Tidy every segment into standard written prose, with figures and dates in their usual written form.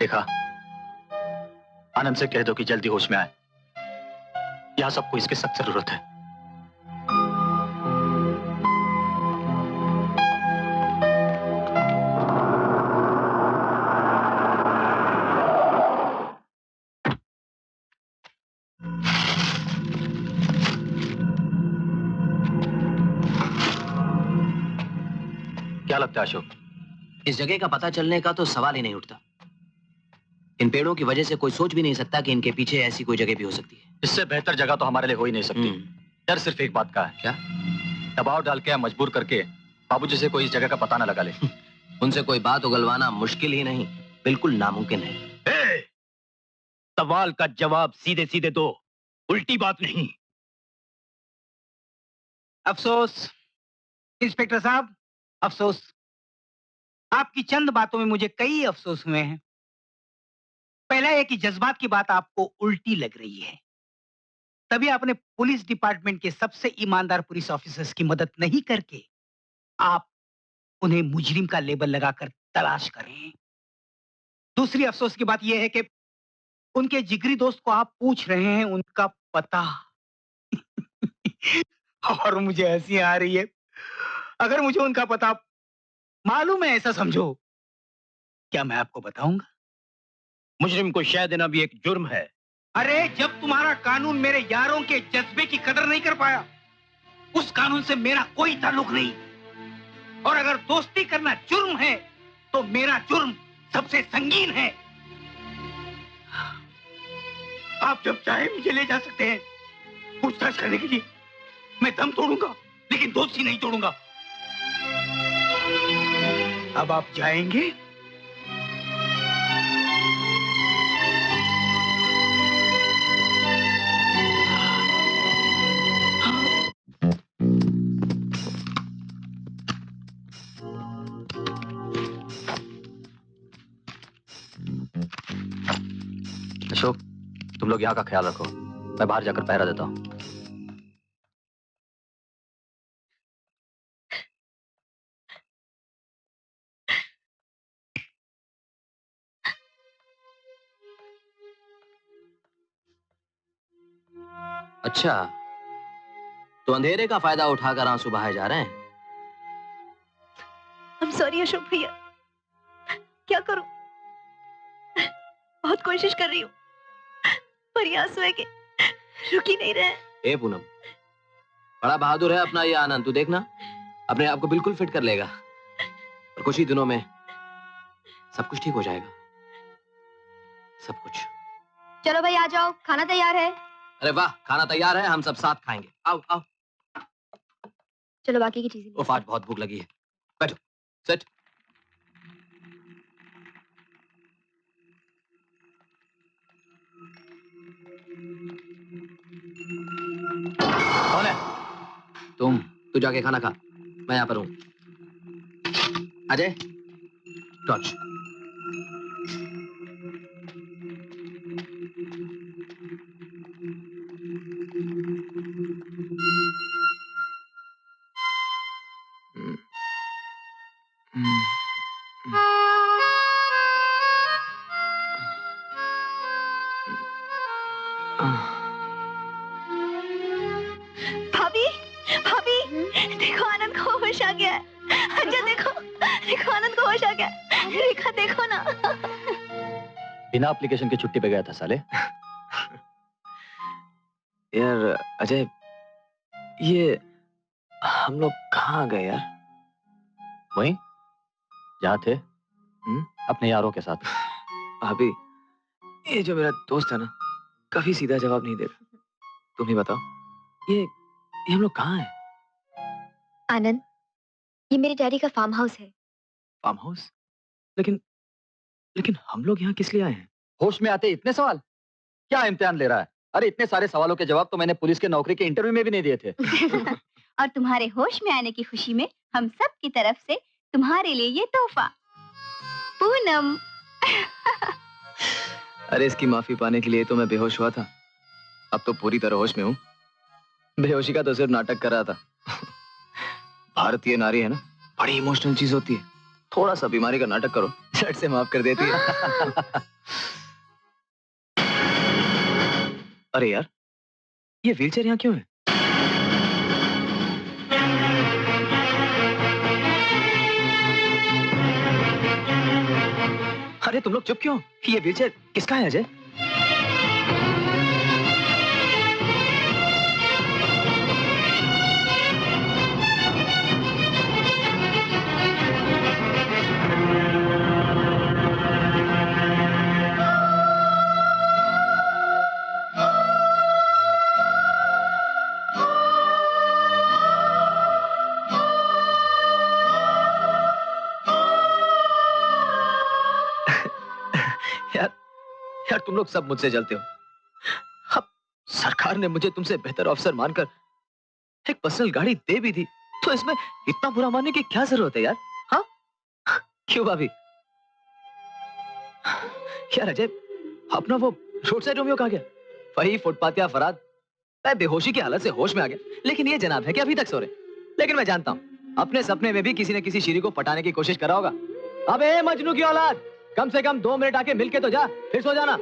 देखा, आनंद से कह दो कि जल्दी होश में आए। यहां सबको इसकी सख्त जरूरत है। क्या लगता है अशोक? इस जगह का पता चलने का तो सवाल ही नहीं उठता। इन पेड़ों की वजह से कोई सोच भी नहीं सकता कि इनके पीछे ऐसी कोई जगह भी हो सकती है। इससे बेहतर जगह तो हमारे लिए हो ही नहीं सकती। डर सिर्फ एक बात का है। क्या? दबाव डाल के मजबूर करके बाबूजी से कोई इस जगह का पता ना लगा ले। उनसे कोई बात उगलवाना मुश्किल ही नहीं, बिल्कुल नामुमकिन है। सवाल का जवाब सीधे सीधे दो, उल्टी बात नहीं। अफसोस इंस्पेक्टर साहब, अफसोस। आपकी चंद बातों में मुझे कई अफसोस हुए हैं। पहला है कि जज्बात की बात आपको उल्टी लग रही है, तभी आपने पुलिस डिपार्टमेंट के सबसे ईमानदार पुलिस ऑफिसर्स की मदद नहीं करके आप उन्हें मुजरिम का लेबल लगाकर तलाश कर रहे हैं। दूसरी अफसोस की बात यह है कि उनके जिगरी दोस्त को आप पूछ रहे हैं उनका पता। और मुझे हंसी आ रही है। अगर मुझे उनका पता मालूम है ऐसा समझो, क्या मैं आपको बताऊंगा? मुजरिम को शह देना भी एक जुर्म है। अरे जब तुम्हारा कानून मेरे यारों के जज्बे की कदर नहीं कर पाया, उस कानून से मेरा कोई ताल्लुक नहीं। और अगर दोस्ती करना जुर्म है तो मेरा जुर्म सबसे संगीन है। आप जब चाहे मुझे ले जा सकते हैं पूछताछ करने के लिए। मैं दम तोड़ूंगा लेकिन दोस्ती नहीं तोड़ूंगा। अब आप जाएंगे? अशोक, तुम लोग यहाँ का ख्याल रखो, मैं बाहर जाकर पहरा देता हूँ। अच्छा, तो अंधेरे का फायदा उठाकर आंसू बहाए जा रहे हैं। I'm sorry अशोक भैया, क्या करूं? बहुत कोशिश कर रही हूँ, पर ये आंसू है कि रुक ही नहीं रहे। ए पूनम, बड़ा बहादुर है अपना ये आनंद। तू देखना, अपने आप को बिल्कुल फिट कर लेगा और कुछ ही दिनों में सब कुछ ठीक हो जाएगा। सब कुछ। चलो भाई आ जाओ, खाना तैयार है। अरे वाह, खाना तैयार है, हम सब साथ खाएंगे। आओ आओ। चलो बाकी की चीजें। उफ, आज बहुत भूख लगी है। बैठो, सेट। कौन है? तू जाके खाना खा, मैं यहाँ पर हूँ। अजय, टॉर्च। भाभी, भाभी, देखो आनंद को होश आ गया है। अच्छा देखो, देखो आनंद को होश आ गया है। रेखा देखो ना। बिना एप्लीकेशन के छुट्टी पे गया था साले। यार अजय, ये हम लोग कहाँ गए यार? वहीं जहाँ थे, अपने यारों के साथ। भाभी, ये जो मेरा दोस्त है ना, कभी सीधा जवाब नहीं देता। तुम ही बताओ, ये हम लोग कहाँ हैं? आनंद, ये मेरे डैडी का फार्म हाउस है। Farm house? लेकिन हम लोग यहाँ किस लिए आए हैं? होश में आते इतने सवाल? क्या इम्तिहान ले रहा है? अरे इतने सारे सवालों के जवाब तो मैंने पुलिस के नौकरी के इंटरव्यू में भी नहीं दिए थे। और तुम्हारे होश में आने की खुशी में हम सब की तरफ से तुम्हारे लिए ये तोहफा। पूनम। अरे इसकी माफी पाने के लिए तो मैं बेहोश हुआ था, अब तो पूरी तरह होश में हूँ। बेहोशी का तो सिर्फ नाटक कर रहा था। भारतीय नारी है ना, बड़ी इमोशनल चीज होती है। थोड़ा सा बीमारी का नाटक करो, झट से माफ कर देती है। अरे यार, ये व्हीलचेयर यहाँ क्यों है? अरे तुम लोग चुप क्यों? ये व्हीलचेयर किसका है अजय? यार यार तुम लोग सब मुझसे जलते हो। अब सरकार ने मुझे तुमसे बेहतर अफसर मानकर एक पर्सनल गाड़ी दे भी दी, तो इसमें इतना बुरा मानने की क्या जरूरत है यार? हाँ क्यों भाभी? यार अजय, अपना वो रोड साइड रोमियो कहाँ गया? वही फुटपाथिया फराद। मैं बेहोशी की हालत से होश में आ गया, लेकिन ये जनाब है कि अभी तक सो रहे। लेकिन मैं जानता हूँ अपने सपने में भी किसी न किसी शीरी को पटाने की कोशिश करा होगा। अबे मजनू की औलाद, कम से कम 2 मिनट आके मिलके तो जा, फिर सो जाना।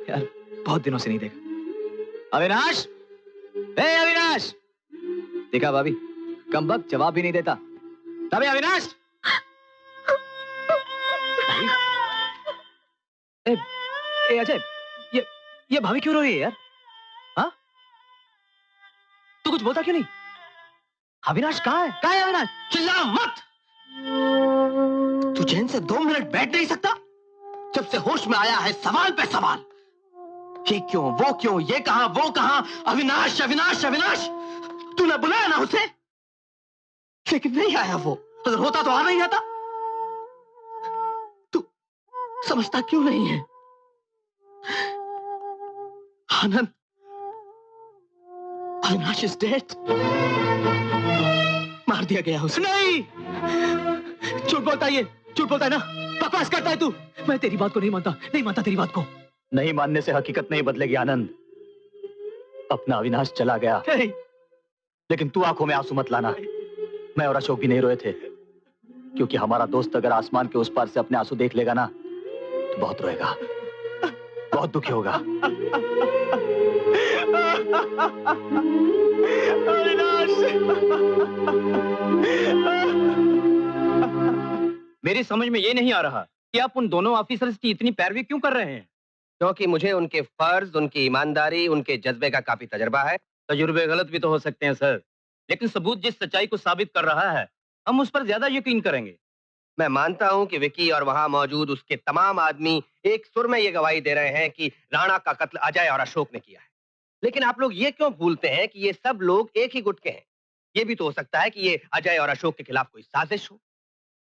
यार बहुत दिनों से नहीं देखा। अविनाश, ए अविनाश! देखा भाभी, कमबख्त जवाब भी नहीं देता। तबे अविनाश! ए अजय, ये भाभी क्यों रो रही है यार? हाँ? तू कुछ बोलता क्यों नहीं? अविनाश कहाँ है? कहाँ है अविनाश? चिल्ला मत! तू चैन से 2 मिनट बैठ नहीं सकता? जब से होश में आया है सवाल पे सवाल। ये क्यों, वो क्यों, ये कहां, वो कहां, अविनाश अविनाश अविनाश! तूने बुलाया ना उसे, लेकिन नहीं आया वो। अगर होता तो आ नहीं आता। तू समझता क्यों नहीं है? आनंद, अविनाश इज डेड। मार दिया गया उसे। नहीं! झूठ बोलता है ये, झूठ बोलता है ना? बकवास करता है तू। मैं तेरी बात को नहीं मानता, नहीं मानता तेरी बात को। नहीं मानने से हकीकत नहीं बदलेगी आनंद। अपना अविनाश चला गया, नहीं। लेकिन तू आंखों में आंसू मत लाना। मैं और अशोक भी नहीं रोए थे, क्योंकि हमारा दोस्त अगर आसमान के उस पार से अपने आंसू देख लेगा ना, तो बहुत रोएगा, बहुत दुखी होगा। मेरी समझ में ये नहीं आ रहा कि आप उन दोनों ऑफिसर्स की इतनी पैरवी क्यों कर रहे हैं? क्योंकि मुझे उनके फर्ज, उनकी ईमानदारी, उनके जज्बे का काफी तजुर्बा है। तजुर्बे गलत भी तो हो सकते हैं सर, लेकिन सबूत जिस सच्चाई को साबित कर रहा है, हम उस पर ज्यादा यकीन करेंगे। मैं मानता हूं कि विकी और वहां मौजूद उसके तमाम आदमी एक सुर में ये गवाही दे रहे हैं कि राणा का कत्ल अजय और अशोक ने किया है। लेकिन आप लोग ये क्यों भूलते हैं कि ये सब लोग एक ही गुट के हैं? ये भी तो हो सकता है कि ये अजय और अशोक के खिलाफ कोई साजिश हो।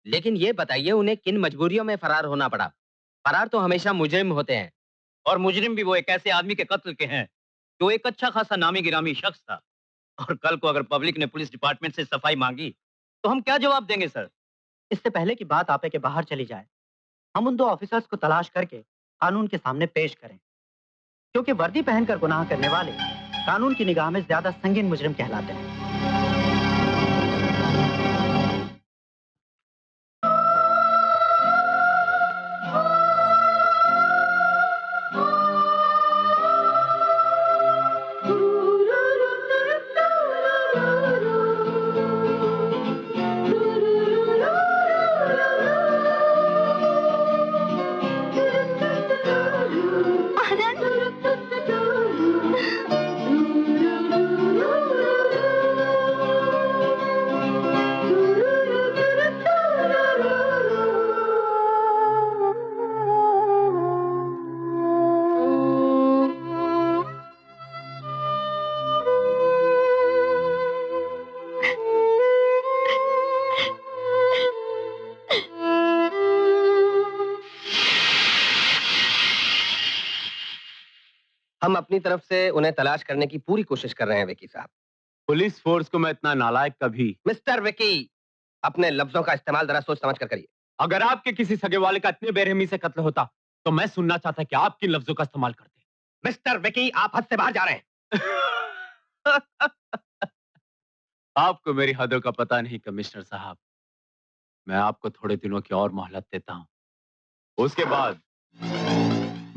लेकिन ये बताइए उन्हें किन मजबूरियों में फरार होना पड़ा? फरार तो हमेशा मुजरिम होते हैं, और मुजरिम भी वो एक ऐसे आदमी के कत्ल के हैं जो एक अच्छा खासा नामी गिरामी शख्स था। और कल को अगर पब्लिक ने पुलिस डिपार्टमेंट से सफाई मांगी तो हम क्या जवाब देंगे सर? इससे पहले कि बात आपे के बाहर चली जाए, हम उन 2 ऑफिसर्स को तलाश करके कानून के सामने पेश करें, क्योंकि वर्दी पहनकर गुनाह करने वाले कानून की निगाह में ज्यादा संगीन मुजरिम कहलाते हैं। हम अपनी तरफ से उन्हें तलाश करने की पूरी कोशिश कर रहे हैं विकी साहब। पुलिस फोर्स को मैं इतना नालायक कभी। मिस्टर विकी, अपने लफ्जों का इस्तेमाल जरा सोच समझ कर करिए। अगर आपके किसी सगे वाले का इतने बेरहमी से कत्ल होता तो मैं सुनना चाहता कि आप किन लफ्जों का इस्तेमाल करते। मिस्टर विकी, आप हद से बाहर जा रहे हैं। आपको मेरी हदों का पता नहीं कमिश्नर साहब। मैं आपको थोड़े दिनों की और मोहलत देता हूं। उसके बाद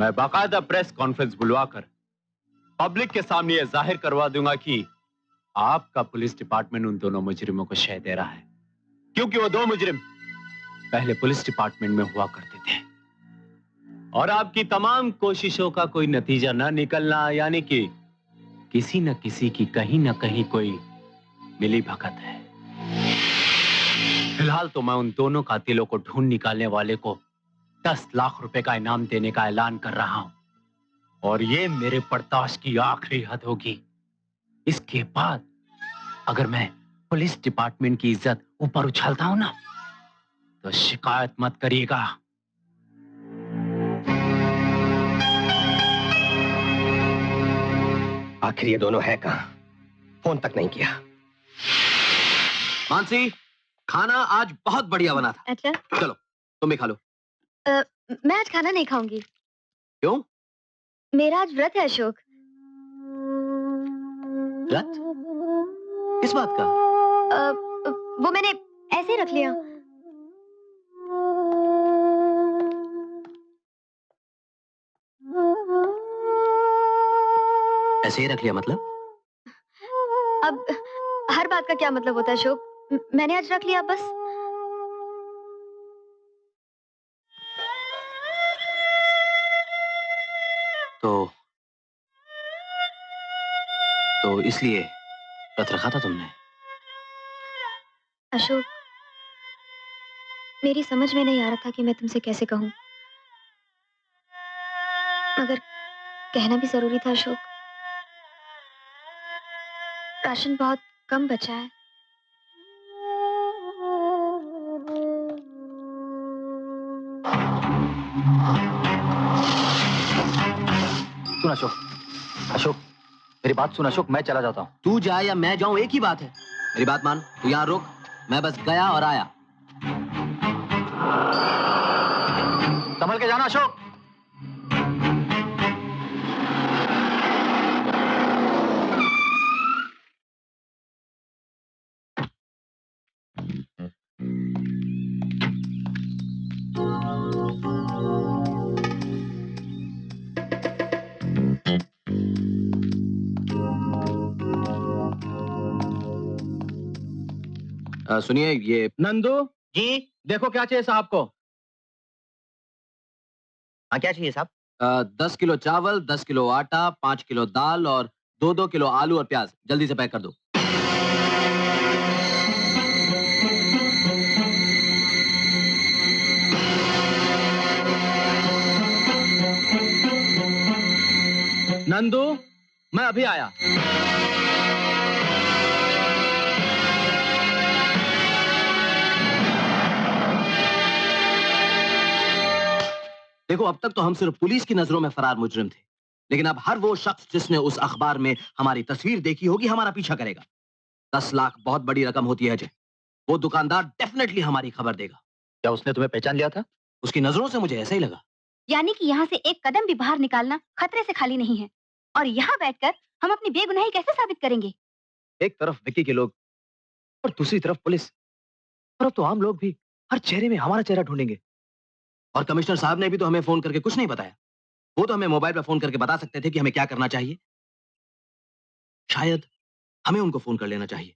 मैं बाकायदा प्रेस कॉन्फ्रेंस बुलवाकर पब्लिक के सामने यह जाहिर करवा दूंगा कि आपका पुलिस डिपार्टमेंट उन दोनों मुजरिमों को शह दे रहा है, क्योंकि वो 2 मुजरिम पहले पुलिस डिपार्टमेंट में हुआ करते थे और आपकी तमाम कोशिशों का कोई नतीजा न निकलना यानी कि किसी न किसी की कहीं न कहीं कोई मिली भगत है। फिलहाल तो मैं उन दोनों कातिलों को ढूंढ निकालने वाले को 10 लाख रुपए का इनाम देने का ऐलान कर रहा हूं और ये मेरे बर्दाश्त की आखिरी हद होगी। इसके बाद अगर मैं पुलिस डिपार्टमेंट की इज्जत ऊपर उछालता हूं ना तो शिकायत मत करिएगा। आखिर ये दोनों है कहां? फोन तक नहीं किया। मानसी, खाना आज बहुत बढ़िया बना था। अच्छा, चलो तुम भी खा लो। मैं आज खाना नहीं खाऊंगी। क्यों? मेरा आज व्रत है अशोक। व्रत? किस बात का? वो मैंने ऐसे ही रख लिया। ऐसे ही रख लिया मतलब? अब हर बात का क्या मतलब होता है अशोक? मैंने आज रख लिया बस। तो इसलिए व्रत रखा था तुमने? अशोक, मेरी समझ में नहीं आ रहा था कि मैं तुमसे कैसे कहूं, मगर कहना भी जरूरी था अशोक। राशन बहुत कम बचा है। सुन अशोक, अशोक मेरी बात सुन अशोक, मैं चला जाता हूँ। तू जाए या मैं जाऊं एक ही बात है। मेरी बात मान, तू यहाँ रुक, मैं बस गया और आया। संभल के जाना अशोक। सुनिए, ये नंदू जी, देखो क्या चाहिए साहब को। हाँ, क्या चाहिए साहब? 10 किलो चावल, 10 किलो आटा, 5 किलो दाल और 2-2 किलो आलू और प्याज जल्दी से पैक कर दो। नंदू, मैं अभी आया। देखो, अब तक तो हम सिर्फ पुलिस की नजरों में फरार मुजरिम थे, लेकिन अब हर वो शख्स जिसने उस अखबार में हमारी तस्वीर देखी होगी हमारा पीछा करेगा। 10 लाख बहुत बड़ी रकम होती है अजय। वो दुकानदार डेफिनेटली हमारी खबर देगा। क्या उसने तुम्हें पहचान लिया था? उसकी नजरों से मुझे ऐसा ही लगा। यानी कि यहाँ से एक कदम भी बाहर निकालना खतरे से खाली नहीं है, और यहाँ बैठकर हम अपनी बेगुनाही कैसे साबित करेंगे? एक तरफ विक्की के लोग और दूसरी तरफ पुलिस, और अब तो आम लोग भी हर चेहरे में हमारा चेहरा ढूंढेंगे। और कमिश्नर साहब ने भी तो हमें फोन करके कुछ नहीं बताया। वो तो हमें मोबाइल पर फोन करके बता सकते थे कि हमें क्या करना चाहिए। शायद हमें उनको फोन कर लेना चाहिए।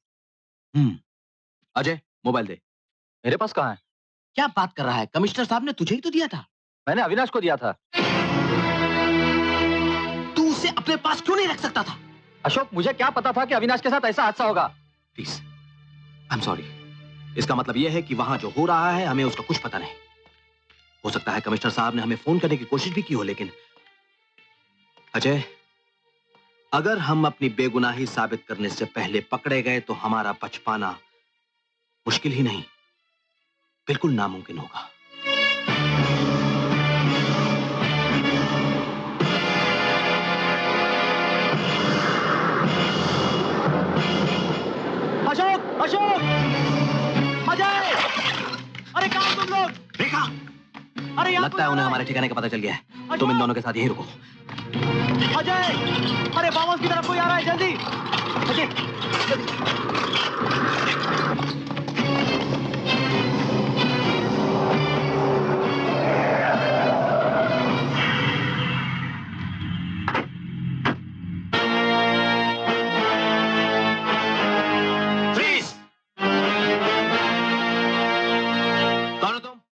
अजय, मोबाइल दे। मेरे पास कहाँ है? क्या बात कर रहा है? कमिश्नर साहब ने तुझे ही तो दिया था। मैंने अविनाश को दिया था। तू उसे अपने पास क्यों नहीं रख सकता था? अशोक, मुझे क्या पता था कि अविनाश के साथ ऐसा हादसा होगा। Please, I am sorry. इसका मतलब यह है कि वहां जो हो रहा है हमें उसका कुछ पता नहीं। हो सकता है कमिश्नर साहब ने हमें फोन करने की कोशिश भी की हो, लेकिन अजय, अगर हम अपनी बेगुनाही साबित करने से पहले पकड़े गए तो हमारा बच पाना मुश्किल ही नहीं, बिल्कुल नामुमकिन होगा। अशोक, अशोक, अजय, अरे कहाँ तुम लोग? देखा, अरे लगता है उन्हें हमारे ठिकाने का पता चल गया है। तुम इन दोनों के साथ यहीं रुको। अजय, अरे फार्म हाउस की तरफ कोई आ रहा है, जल्दी। अजय,